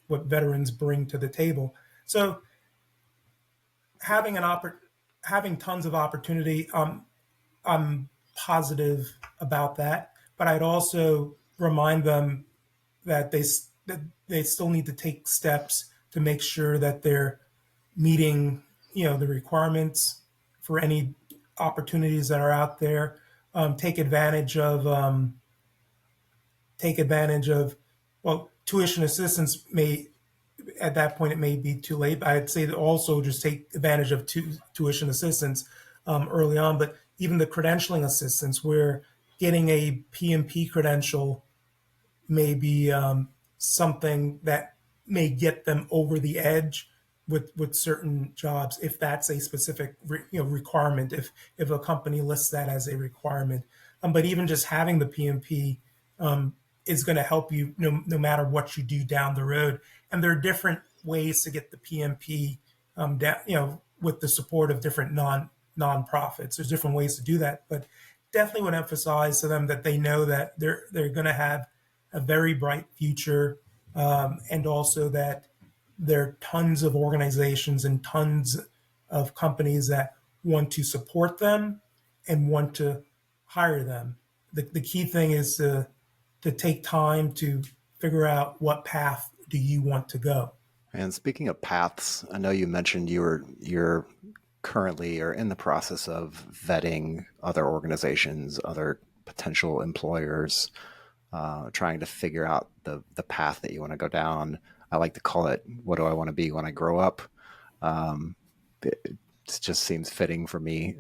veterans bring to the table. So having having tons of opportunity, I'm positive about that. But I'd also remind them that they still need to take steps to make sure that they're meeting, the requirements for any opportunities that are out there. Take advantage of tuition assistance may at that point it may be too late. But I'd say to also just take advantage of tuition assistance early on. But even the credentialing assistance, where getting a PMP credential may be something that may get them over the edge with certain jobs, if that's a specific requirement, if a company lists that as a requirement. But even just having the PMP is going to help you no matter what you do down the road. And there are different ways to get the PMP with the support of different nonprofits. There's different ways to do that, but definitely would emphasize to them that they know that they're going to have a very bright future, and also that there are tons of organizations and tons of companies that want to support them and want to hire them. The key thing is to take time to figure out what path do you want to go. And speaking of paths, I know you mentioned you're currently or in the process of vetting other organizations, other potential employers, trying to figure out the path that you want to go down. I like to call it, what do I want to be when I grow up? It just seems fitting for me.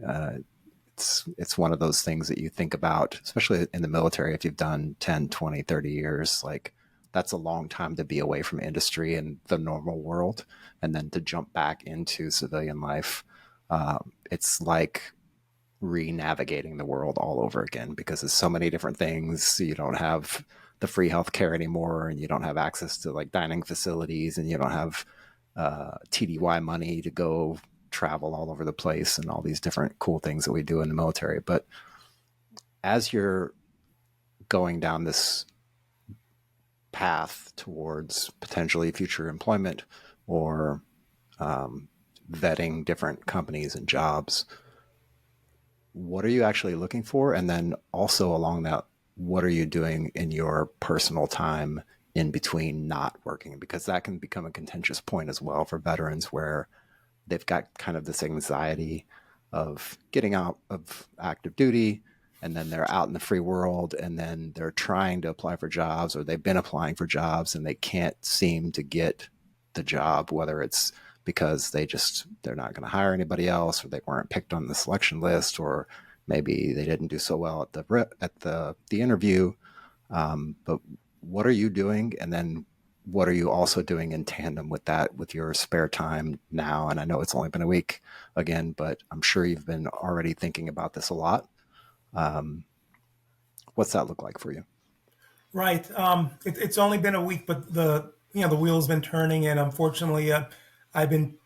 It's one of those things that you think about, especially in the military. If you've done 10, 20, 30 years, like that's a long time to be away from industry and the normal world. And then to jump back into civilian life, it's like re-navigating the world all over again, because there's so many different things. You don't have the free healthcare anymore, and you don't have access to like dining facilities, and you don't have TDY money to go travel all over the place and all these different cool things that we do in the military. But as you're going down this path towards potentially future employment or vetting different companies and jobs, what are you actually looking for? And then also along that, what are you doing in your personal time in between not working? Because that can become a contentious point as well for veterans, where they've got kind of this anxiety of getting out of active duty, and then they're out in the free world, and then they're trying to apply for jobs, or they've been applying for jobs and they can't seem to get the job, whether it's because they're not going to hire anybody else, or they weren't picked on the selection list, or maybe they didn't do so well at the interview. But what are you doing? And then what are you also doing in tandem with that, with your spare time now? And I know it's only been a week again, but I'm sure you've been already thinking about this a lot. What's that look like for you? Right. It's only been a week, but the wheel's been turning, and unfortunately, I've been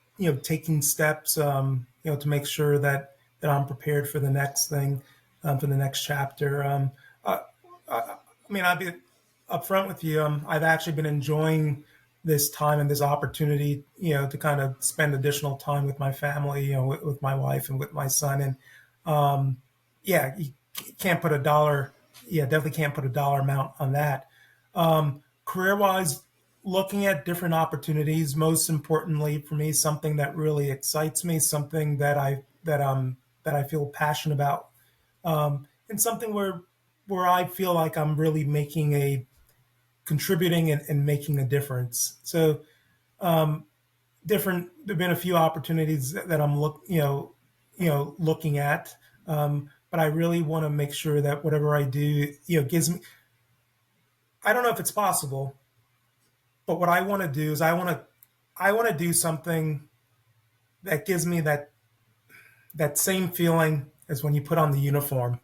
taking steps to make sure that I'm prepared for the next thing, for the next chapter. I mean, I'll be upfront with you. I've actually been enjoying this time and this opportunity, to kind of spend additional time with my family, with my wife and with my son. And yeah, you can't put a dollar, yeah, definitely can't put a dollar amount on that. Career wise, looking at different opportunities, most importantly for me, something that really excites me, something that I feel passionate about, and something where I feel like I'm really making a contributing and making a difference. So different. There've been a few opportunities that I'm looking at, but I really want to make sure that whatever I do, gives me. I don't know if it's possible, but what I want to do is I want to do something that gives me that same feeling as when you put on the uniform.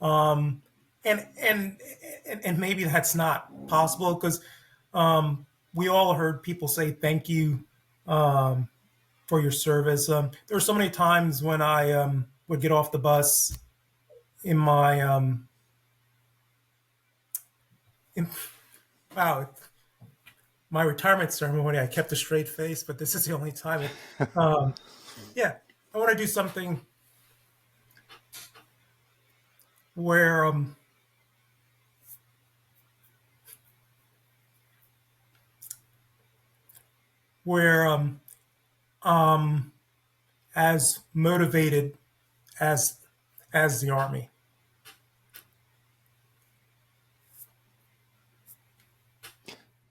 Um, and maybe that's not possible because we all heard people say thank you um, for your service. There were so many times when I would get off the bus in my in, wow, my retirement ceremony. I kept a straight face, but this is the only time. Yeah, I want to do something where where as motivated as the army.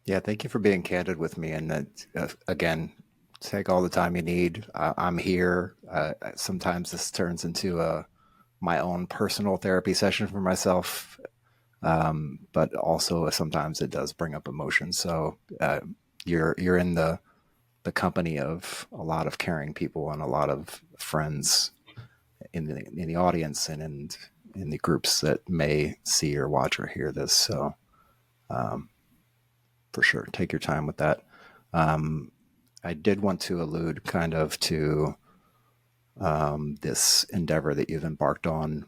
Yeah, thank you for being candid with me. And again, take all the time you need. I'm here. Sometimes this turns into my own personal therapy session for myself, but also sometimes it does bring up emotions. So you're in the company of a lot of caring people and a lot of friends in the audience and in the groups that may see or watch or hear this. So for sure, take your time with that. I did want to allude kind of to this endeavor that you've embarked on,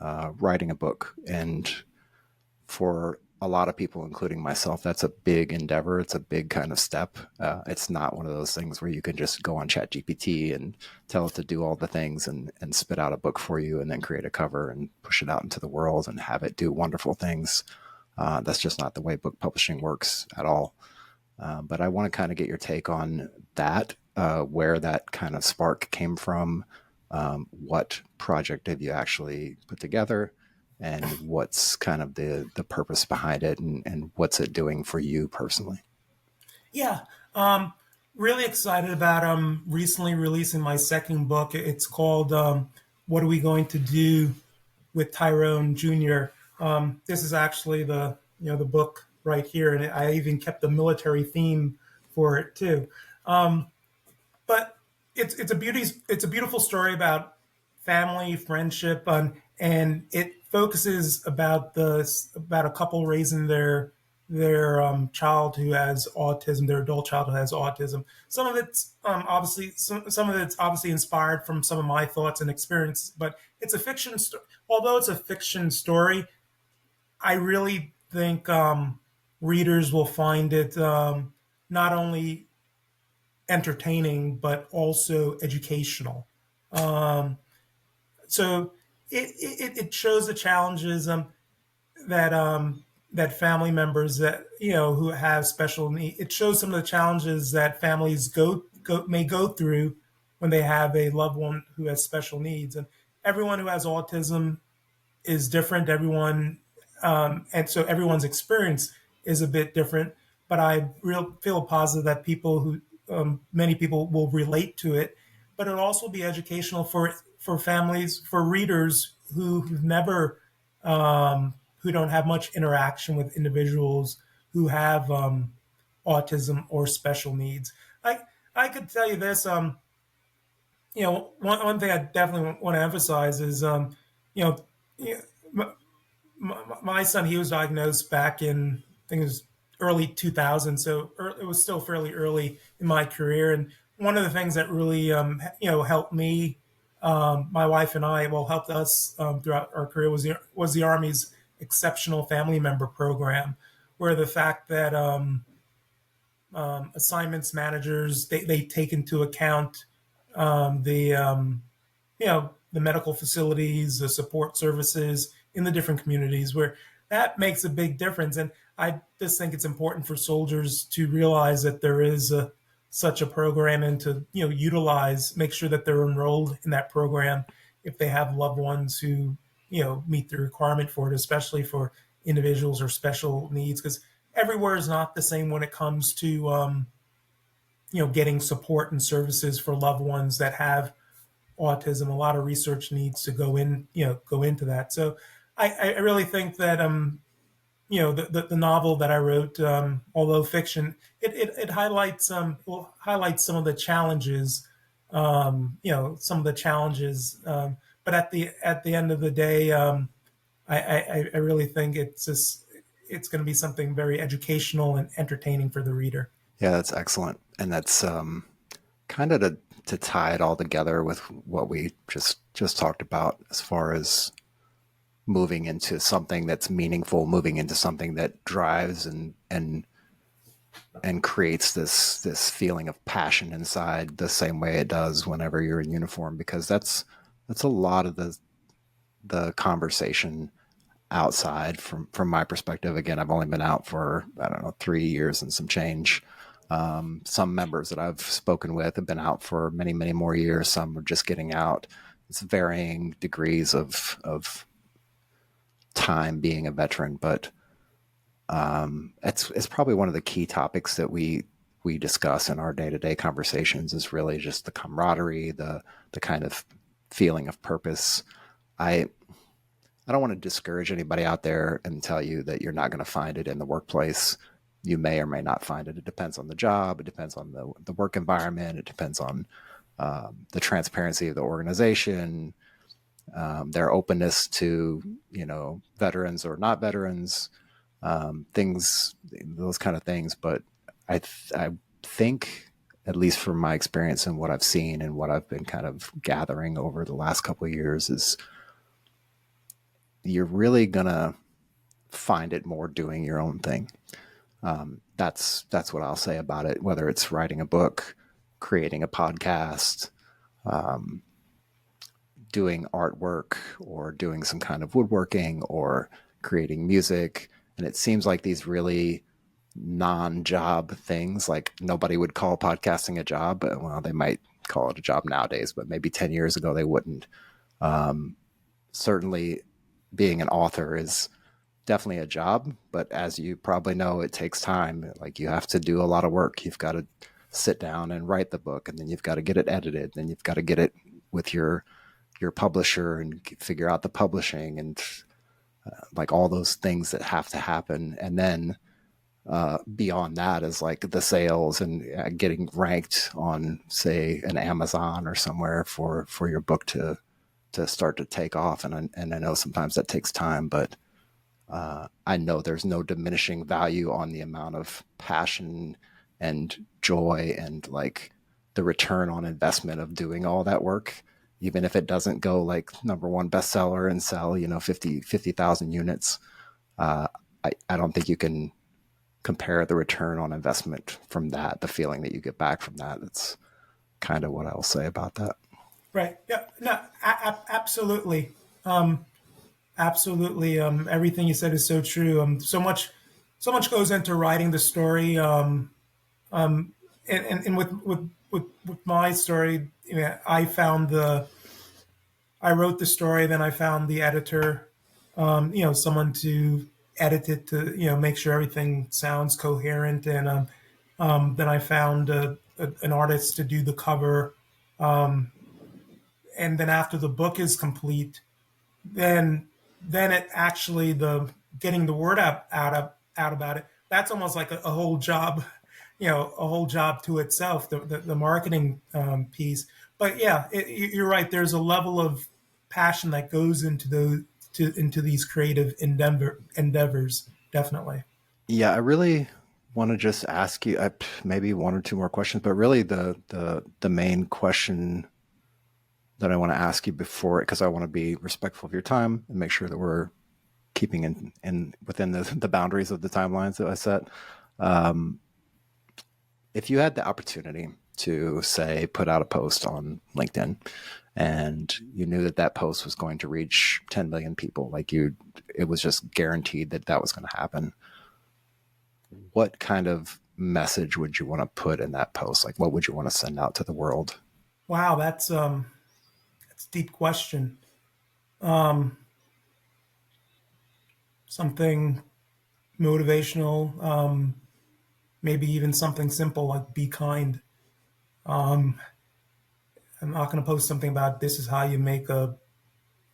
writing a book. And for a lot of people, including myself, that's a big endeavor. It's a big kind of step. It's not one of those things where you can just go on ChatGPT and tell it to do all the things and spit out a book for you and then create a cover and push it out into the world and have it do wonderful things. That's just not the way book publishing works at all. But I want to kind of get your take on that, where that kind of spark came from. What project have you actually put together? And what's kind of the purpose behind it, and what's it doing for you personally? Yeah, um, really excited about recently releasing my second book. It's called "What Are We Going to Do with Tyrone Jr." This is actually the book right here, and I even kept the military theme for it too. Um, but it's a beautiful story about family, friendship, and it focuses about a couple raising their child who has autism, their adult child who has autism. Some of it's obviously some of it's obviously inspired from some of my thoughts and experiences, but it's a fiction. Although it's a fiction story, I really think readers will find it not only entertaining but also educational. Um, so it shows the challenges that that family members that who have special needs. It shows some of the challenges that families may go through when they have a loved one who has special needs. And everyone who has autism is different. And so everyone's experience is a bit different. But I feel positive that many people will relate to it. But it'll also be educational for families, for readers who've never, who don't have much interaction with individuals who have autism or special needs. I I could tell you this. One thing I definitely want to emphasize is, you know, my son, he was diagnosed back in, I think it was early 2000, so it was still fairly early in my career. And one of the things that really, helped me, my wife and I, well, helped us throughout our career was the Army's Exceptional Family Member Program, where the fact that assignments managers, they take into account the the medical facilities, the support services in the different communities, where that makes a big difference. And I just think it's important for soldiers to realize that there is such a program, and to make sure that they're enrolled in that program if they have loved ones who meet the requirement for it, especially for individuals or special needs, because everywhere is not the same when it comes to getting support and services for loved ones that have autism. A lot of research needs to go into that. So I really think that the novel that I wrote, although fiction, it highlights highlights some of the challenges, some of the challenges. But at the end of the day, I really think it's going to be something very educational and entertaining for the reader. Yeah, that's excellent. And that's kind of to tie it all together with what we just talked about, as far as moving into something that's meaningful, moving into something that drives and creates this feeling of passion inside, the same way it does whenever you're in uniform, because that's a lot of the conversation outside from my perspective. Again, I've only been out for, I don't know, 3 years and some change. Some members that I've spoken with have been out for many, many more years. Some are just getting out. It's varying degrees of time being a veteran, but it's probably one of the key topics that we discuss in our day-to-day conversations, is really just the camaraderie, the kind of feeling of purpose. I don't want to discourage anybody out there and tell you that you're not going to find it in the workplace. You may or may not find it. It depends on the job. It depends on the work environment. It depends on the transparency of the organization, their openness to, veterans or not veterans, things, those kind of things. But I think, at least from my experience and what I've seen and what I've been kind of gathering over the last couple of years, is you're really gonna find it more doing your own thing. That's what I'll say about it. Whether it's writing a book, creating a podcast, doing artwork, or doing some kind of woodworking, or creating music. And it seems like these really non-job things, like nobody would call podcasting a job. Well, they might call it a job nowadays, but maybe 10 years ago they wouldn't. Certainly being an author is definitely a job, but as you probably know, it takes time. Like, you have to do a lot of work. You've got to sit down and write the book, and then you've got to get it edited, then you've got to get it with your publisher and figure out the publishing, and like all those things that have to happen. And then beyond that is like the sales and getting ranked on, say, an Amazon or somewhere for your book to start to take off. And I know sometimes that takes time, but I know there's no diminishing value on the amount of passion and joy and like the return on investment of doing all that work, even if it doesn't go like #1 bestseller and sell 50,000 units. I don't think you can compare the return on investment from that, the feeling that you get back from that. That's kind of what I'll say about that. Right. Yeah. No. Absolutely. Absolutely. Everything you said is so true. So much goes into writing the story. And with my story, I wrote the story, then I found the editor, someone to edit it to, make sure everything sounds coherent. And then I found an artist to do the cover. And then after the book is complete, then it actually, the getting the word out about it, that's almost like a whole job, a whole job to itself, the marketing piece. But yeah, you're right. There's a level of passion that goes into these creative endeavors. Definitely. Yeah, I really want to just ask you maybe one or two more questions, but really the main question that I want to ask you before, because I want to be respectful of your time and make sure that we're keeping in within the boundaries of the timelines that I set. if you had the opportunity to, say, put out a post on LinkedIn and you knew that that post was going to reach 10 million people, like it was just guaranteed that that was going to happen, what kind of message would you want to put in that post? Like, what would you want to send out to the world? Wow, that's a deep question. Um, Something motivational, maybe even something simple like be kind. Um, I'm not going to post something about this is how you make $1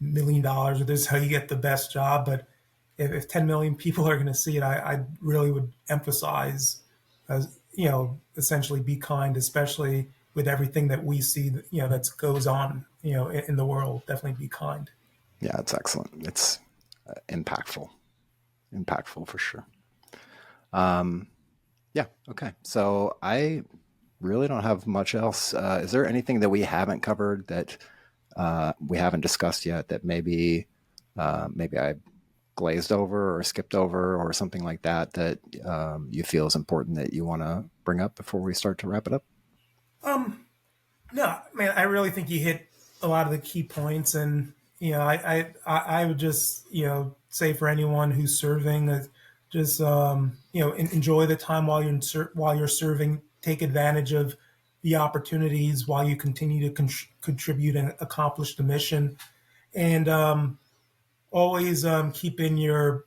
million or this is how you get the best job, but if 10 million people are going to see it, I really would emphasize, as essentially be kind, especially with everything that we see, that goes on, in the world. Definitely be kind. Yeah, it's excellent. It's impactful, impactful for sure. Yeah. Okay. So I really don't have much else. Is there anything that we haven't covered that we haven't discussed yet that maybe I glazed over or skipped over or something like that that you feel is important that you want to bring up before we start to wrap it up? Um, no, man, I really think you hit a lot of the key points, and I would just say for anyone who's serving, just enjoy the time while you're serving. Take advantage of the opportunities while you continue to contribute and accomplish the mission, and always keep in your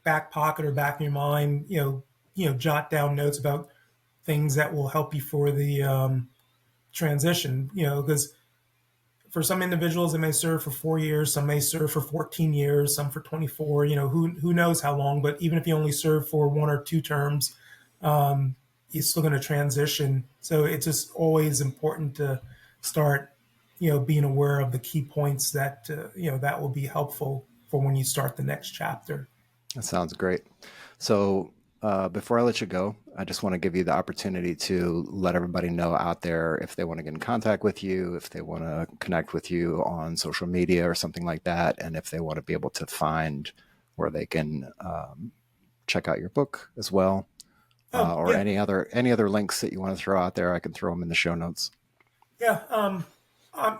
back pocket or back in your mind, jot down notes about things that will help you for the transition. Because for some individuals, it may serve for 4 years, some may serve for 14 years, some for 24. Who knows how long? But even if you only serve for 1 or 2 terms, you're still going to transition. So it's just always important to start, being aware of the key points that that will be helpful for when you start the next chapter. That sounds great. So before I let you go, I just want to give you the opportunity to let everybody know out there if they want to get in contact with you, if they want to connect with you on social media or something like that, and if they want to be able to find where they can check out your book as well, Oh or yeah, any other links that you want to throw out there. I can throw them in the show notes. yeah. I'm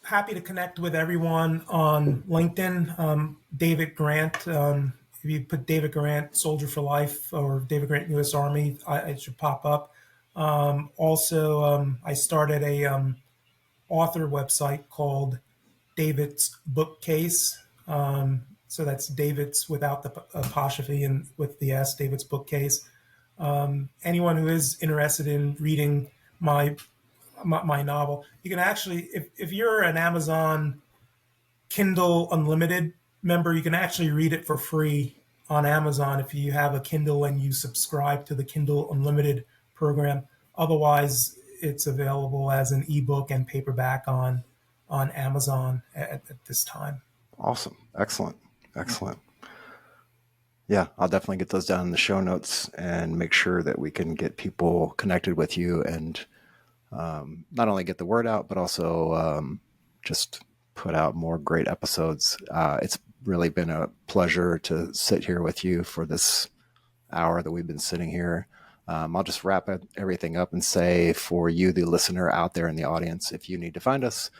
happy to connect with everyone on LinkedIn. David Grant. If you put David Grant Soldier for Life or David Grant U.S. Army, it should pop up. Also, I started a author website called David's Bookcase. So that's David's without the apostrophe and with the S, David's Bookcase. Anyone who is interested in reading my my novel, you can actually, if you're an Amazon Kindle Unlimited member, you can actually read it for free on Amazon if you have a Kindle and you subscribe to the Kindle Unlimited program. Otherwise, it's available as an ebook and paperback on Amazon at this time. Awesome. Excellent. Excellent. Yeah, I'll definitely get those down in the show notes and make sure that we can get people connected with you and not only get the word out, but also just put out more great episodes. It's really been a pleasure to sit here with you for this hour that we've been sitting here. I'll just wrap everything up and say for you, the listener out there in the audience, if you need to find us,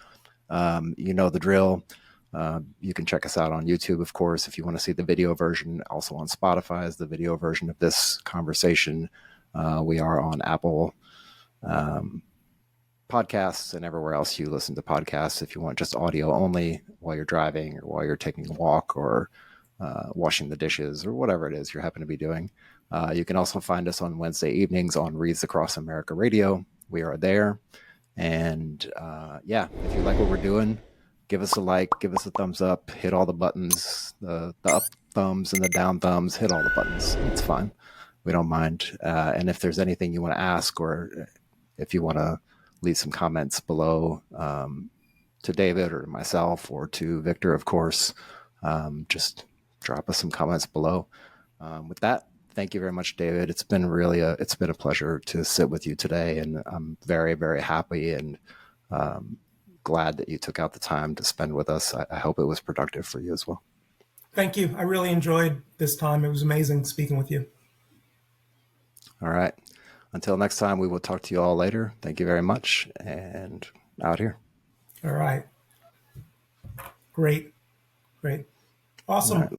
you know the drill. You can check us out on YouTube, of course, if you want to see the video version. Also on Spotify is the video version of this conversation. We are on Apple podcasts and everywhere else you listen to podcasts. If you want just audio only while you're driving or while you're taking a walk or washing the dishes or whatever it is you happen to be doing. You can also find us on Wednesday evenings on Reads Across America Radio. We are there. And yeah, if you like what we're doing, give us a like, give us a thumbs up, hit all the buttons, the up thumbs and the down thumbs, hit all the buttons. It's fine. We don't mind. And if there's anything you want to ask or if you want to leave some comments below to David or myself or to Victor, of course, just drop us some comments below. With that, thank you very much, David. It's been it's been a pleasure to sit with you today, and I'm very, very happy and glad that you took out the time to spend with us. I hope it was productive for you as well. Thank you. I really enjoyed this time. It was amazing speaking with you. All right. Until next time, we will talk to you all later. Thank you very much, and out here. All right. Great. Awesome.